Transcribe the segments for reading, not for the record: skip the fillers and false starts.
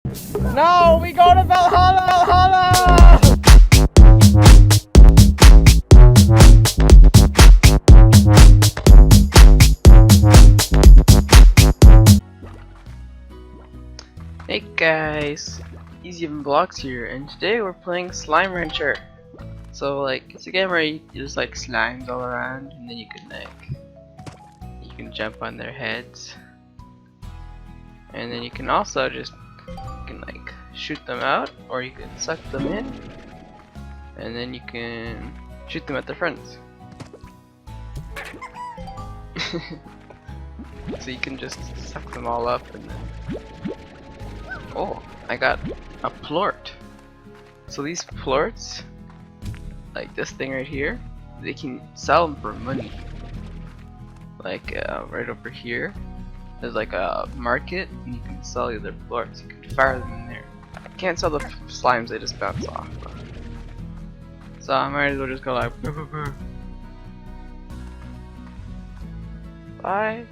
No, we go to Valhalla! Valhalla! Hey guys, Easy Even Blocks here, and today we're playing Slime Rancher. So like, it's a game where you just like slimes all around, and then you can jump on their heads, and then you can also just like shoot them out, or you can suck them in, and then you can shoot them at their friends. So you can just suck them all up, and then oh, I got a plort. So these plorts, like this thing right here, they can sell them for money. Like right over here, there's like a market, and you can sell their plorts. You can fire them in there. You can't sell the slimes; they just bounce off. So I might as well just go like, burr, burr, burr. Bye.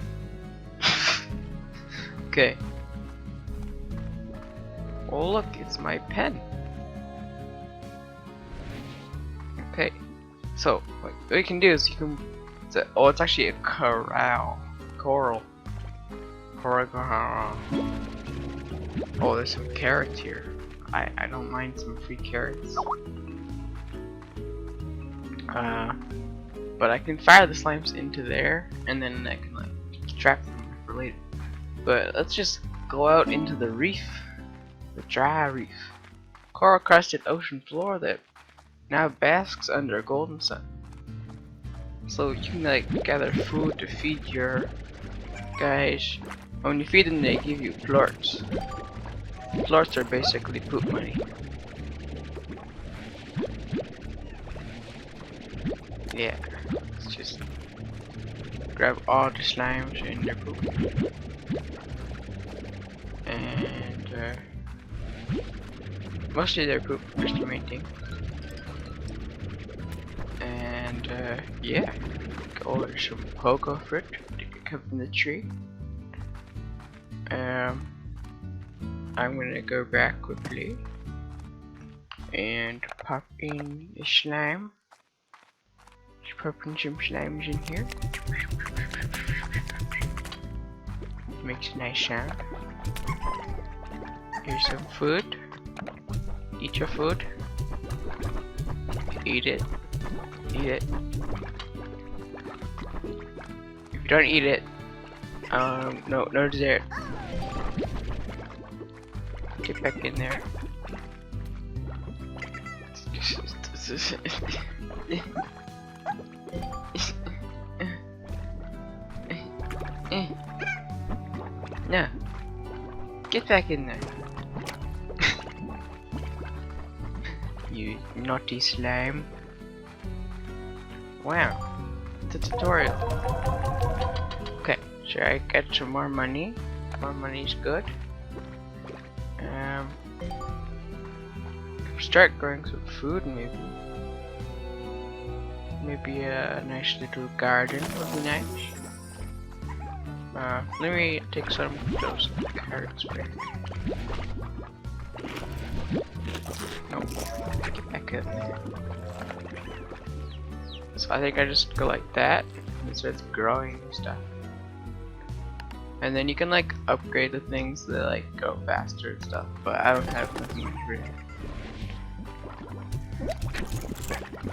Okay. Oh look, it's my pen. Okay, so what you can do is you can. Oh, it's actually a coral. Coral. Oh, there's some carrots here. I don't mind some free carrots. But I can fire the slimes into there, and then I can like trap them for later. But let's just go out into the reef. The dry reef. Coral crusted ocean floor that now basks under a golden sun. So you can like gather food to feed your guys. When you feed them, they give you plorts. Plorts are basically poop money. Yeah, let's just grab all the slimes in their poop. And mostly their poop is the main thing. And yeah, go order some cocoa fruit that come from the tree. I'm gonna go back quickly and pop in the slime. Just pop in some slimes in here. Makes a nice sound. Here's some food. Eat your food. Eat it. Eat it. If you don't eat it, no dessert. Get back in there. No. Get back in there. You naughty slime. Wow. It's a tutorial. Okay, should I get some more money? More money is good. Start growing some food maybe. Maybe a nice little garden would be nice. Let me take some of those carrots back. No, get back in there. So I think I just go like that, and it starts growing and stuff. And then you can like upgrade the things that like go faster and stuff, but I don't have nothing for it.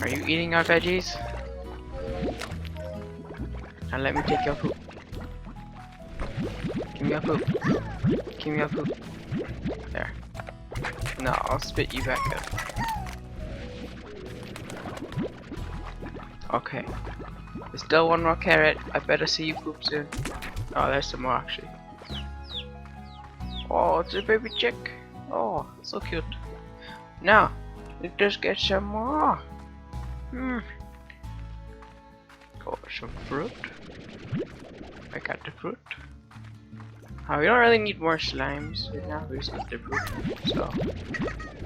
Are you eating our veggies? Now let me take your poop. Give me your poop. Give me your poop. There. No, I'll spit you back up. Okay. There's still one more carrot. I better see you poop soon. Oh, there's some more actually. Oh, it's a baby chick. Oh, so cute. Now, let's just get some more. Got some fruit. I got the fruit. Oh, we don't really need more slimes right now. We just need the fruit. So,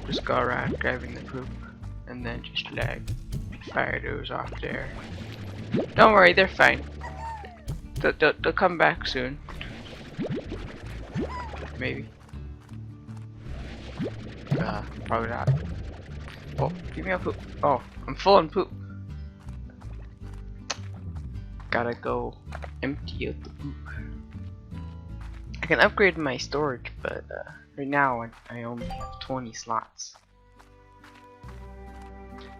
just go around grabbing the poop, and then just like fire those off there. Don't worry, they're fine. They'll come back soon. Maybe. Probably not. Oh, give me a poop. Oh, I'm full on poop. Gotta go empty out the poop. I can upgrade my storage, but right now I only have 20 slots.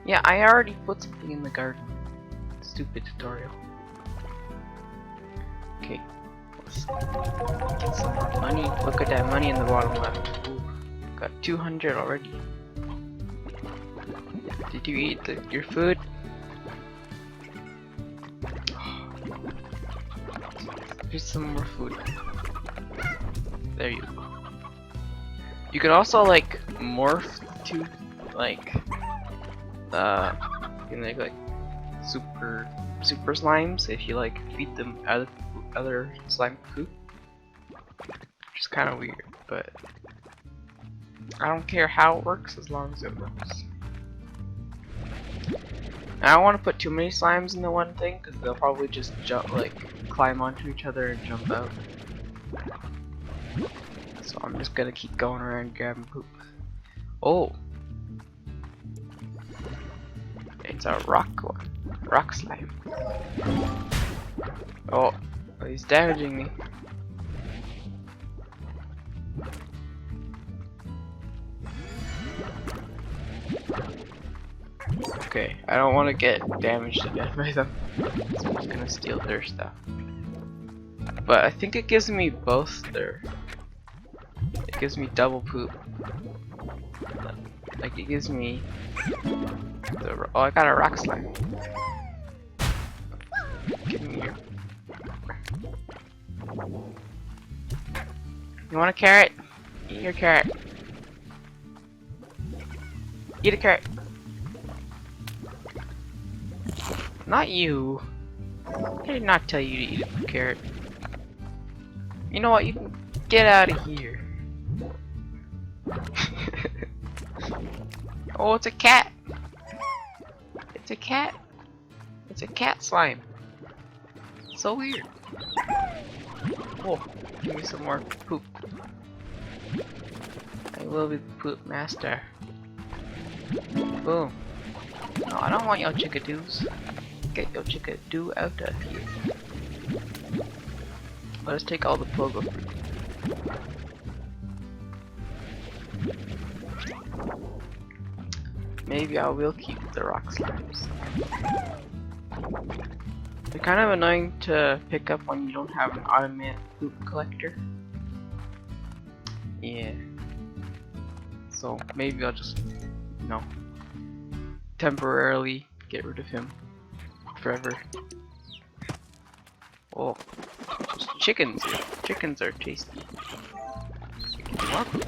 Yeah, I already put something in the garden. Stupid tutorial. Okay, let's get some more money. Look at that money in the bottom left. Ooh, got 200 already. Did you eat your food? Here's some more food. There you go. You can also like morph to like you can make like super slimes if you like feed them other slime poop. Which is kind of weird, but I don't care how it works as long as it works. I don't want to put too many slimes in the one thing because they'll probably just jump, like climb onto each other and jump out. So I'm just gonna keep going around grabbing poop. Oh, it's a rock slime. Oh, he's damaging me. Okay, I don't want to get damaged to death by them, so I'm just gonna steal their stuff. But I think it gives me both their. It gives me double poop. Like it gives me. Oh, I got a rock slime. Give me your. You want a carrot? Eat your carrot. Eat a carrot. Not you. I did not tell you to eat a carrot. You know what? You can get out of here. Oh, it's a cat. It's a cat. It's a cat slime. So weird. Oh, give me some more poop. I will be the poop master. Boom. No, I don't want your chickadoos. Get your chickadoo out of here. Let us take all the pogo fruit. Maybe I will keep the rock slimes. They're kind of annoying to pick up when you don't have an automatic poop collector. Yeah. So maybe I'll just, you know, temporarily get rid of him forever. Oh, chickens! Chickens are tasty. More poop.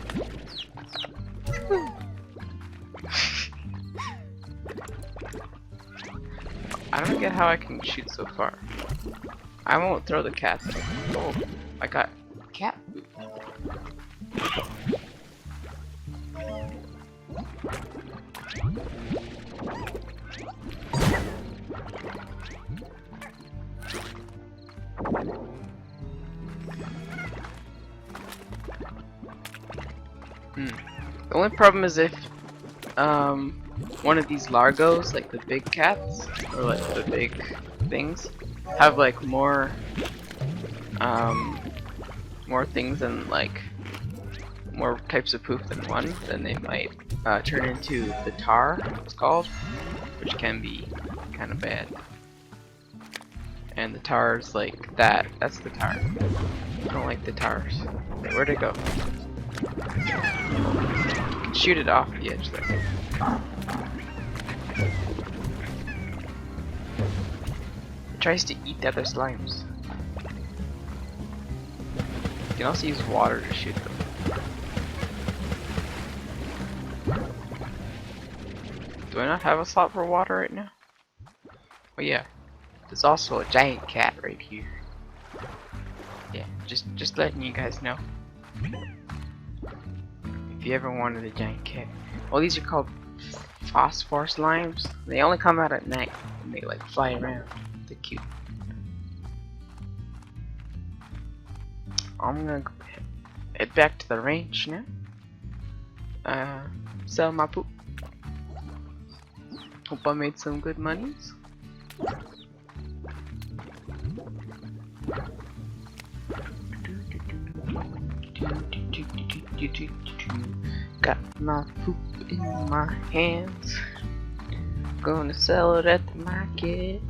I don't get how I can shoot so far. I won't throw the cats. Oh, I got cat poop. The only problem is if one of these largos, like the big cats or like the big things, have like more things than like more types of poop than one, then they might turn into the tar, it's called, which can be kind of bad. And the tars like that, that's the tar. I don't like the tars. Wait, where'd it go? Shoot it off the edge there. It tries to eat the other slimes. You can also use water to shoot them. Do I not have a slot for water right now? Oh yeah, there's also a giant cat right here. Yeah, just letting you guys know. If you ever wanted a giant cat. Well, these are called phosphor slimes. They only come out at night and they like fly around. They're cute. I'm gonna head back to the ranch now. sell my poop. Hope I made some good monies. Got my poop in my hands. Gonna sell it at the market.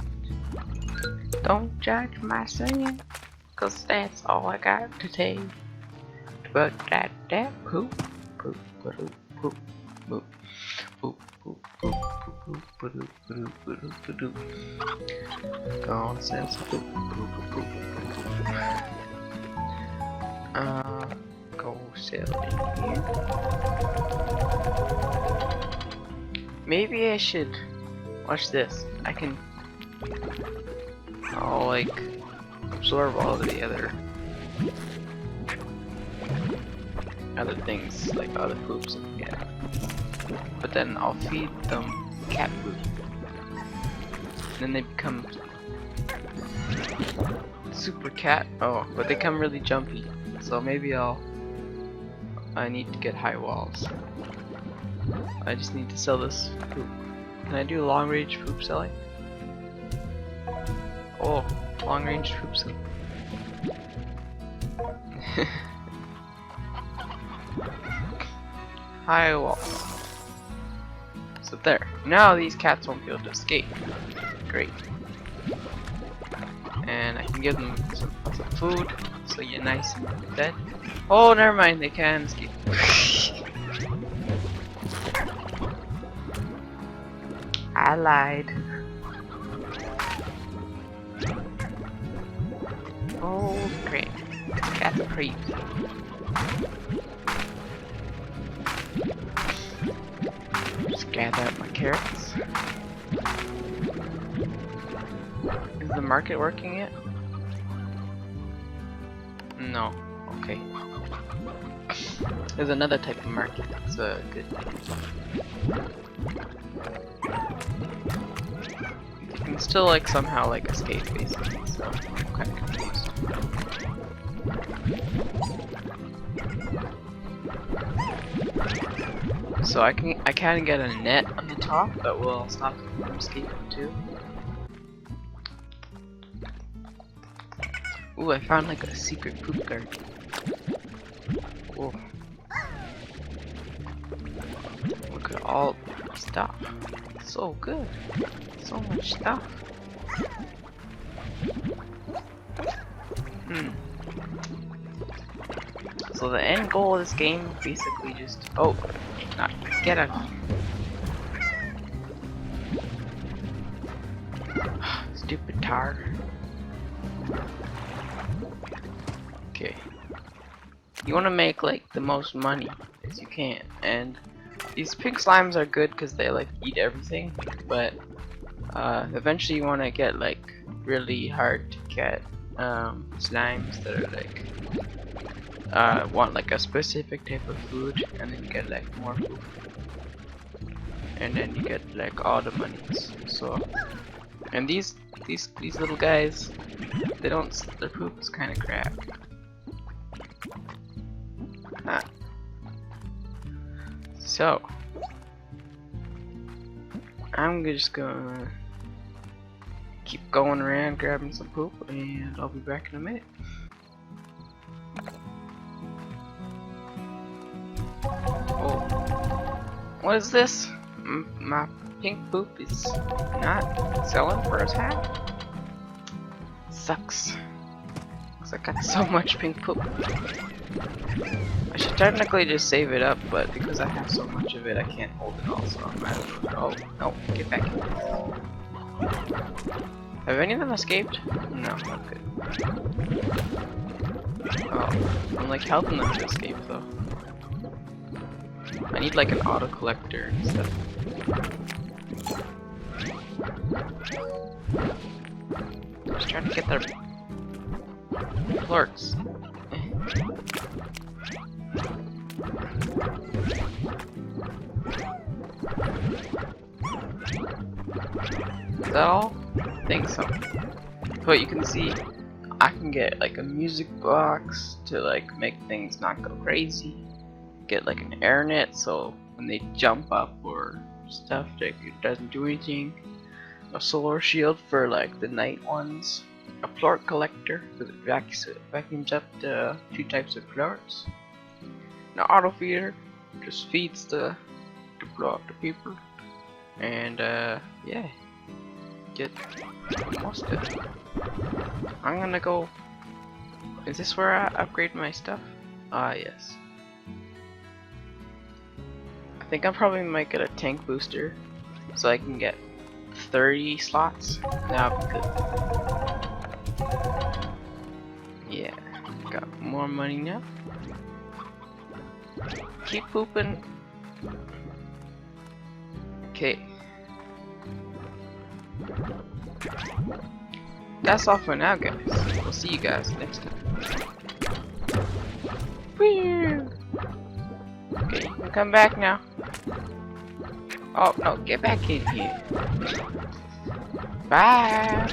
Don't judge my singing, 'cause that's all I got to take. But that poop, poop, poop, poop, poop, poop, poop, poop, poop, poop, poop, poop, poop. Gonna sell some poop, poop, poop, poop, poop. Go sell it here. Maybe I should watch this. I can like absorb all of the other things, like other poops. Yeah. But then I'll feed them cat food. Then they become super cat. Oh, but they become really jumpy. So maybe I need to get high walls. I just need to sell this poop. Can I do long range poop selling? Oh, long range poop selling. High wall. So there. Now these cats won't be able to escape. Great. And I can give them some food, so you're nice and fed. Oh, never mind, they can escape. I lied. Oh, great. Cats are crazy. Just gather up my carrots. Is the market working yet? No. Okay. There's another type of market that's good. You can still like somehow like escape basically, so I'm kinda confused. So I can get a net on the top that will stop them from escaping too. Ooh, I found like a secret poop garden. Whoa. Look at all the stuff. So good. So much stuff. So the end goal of this game is basically just get out of here. Stupid tar. Okay. You want to make like the most money as you can, and these pink slimes are good because they like eat everything, but eventually you want to get like really hard to get slimes that are like want like a specific type of food, and then you get like more food, and then you get like all the monies. So, and these little guys, their poop is kind of crap. So I'm just gonna keep going around grabbing some poop, and I'll be back in a minute. Oh, what is this? My pink poop is not selling for its hat. Sucks. Cause I got so much pink poop. I should technically just save it up, but because I have so much of it, I can't hold it all, so I'm oh, no, get back here. Have any of them escaped? No, okay. Oh, I'm like helping them to escape though. I need like an auto collector and stuff. Just trying to get their plorts. Is that all? I think so. But you can see I can get like a music box to like make things not go crazy. get like an air net, so when they jump up or stuff, like it doesn't do anything. A solar shield for like the night ones. A plort collector because it vacuums up the 2 types of plorts. An auto feeder just feeds the plort to people. And yeah, get most of it. I'm gonna go. Is this where I upgrade my stuff? Ah, yes. I think I probably might get a tank booster so I can get 30 slots. That'll be good. Yeah, got more money now. Keep pooping. Okay. That's all for now, guys. We'll see you guys next time. Whee! Okay, you can come back now. Oh no, get back in here. Bye.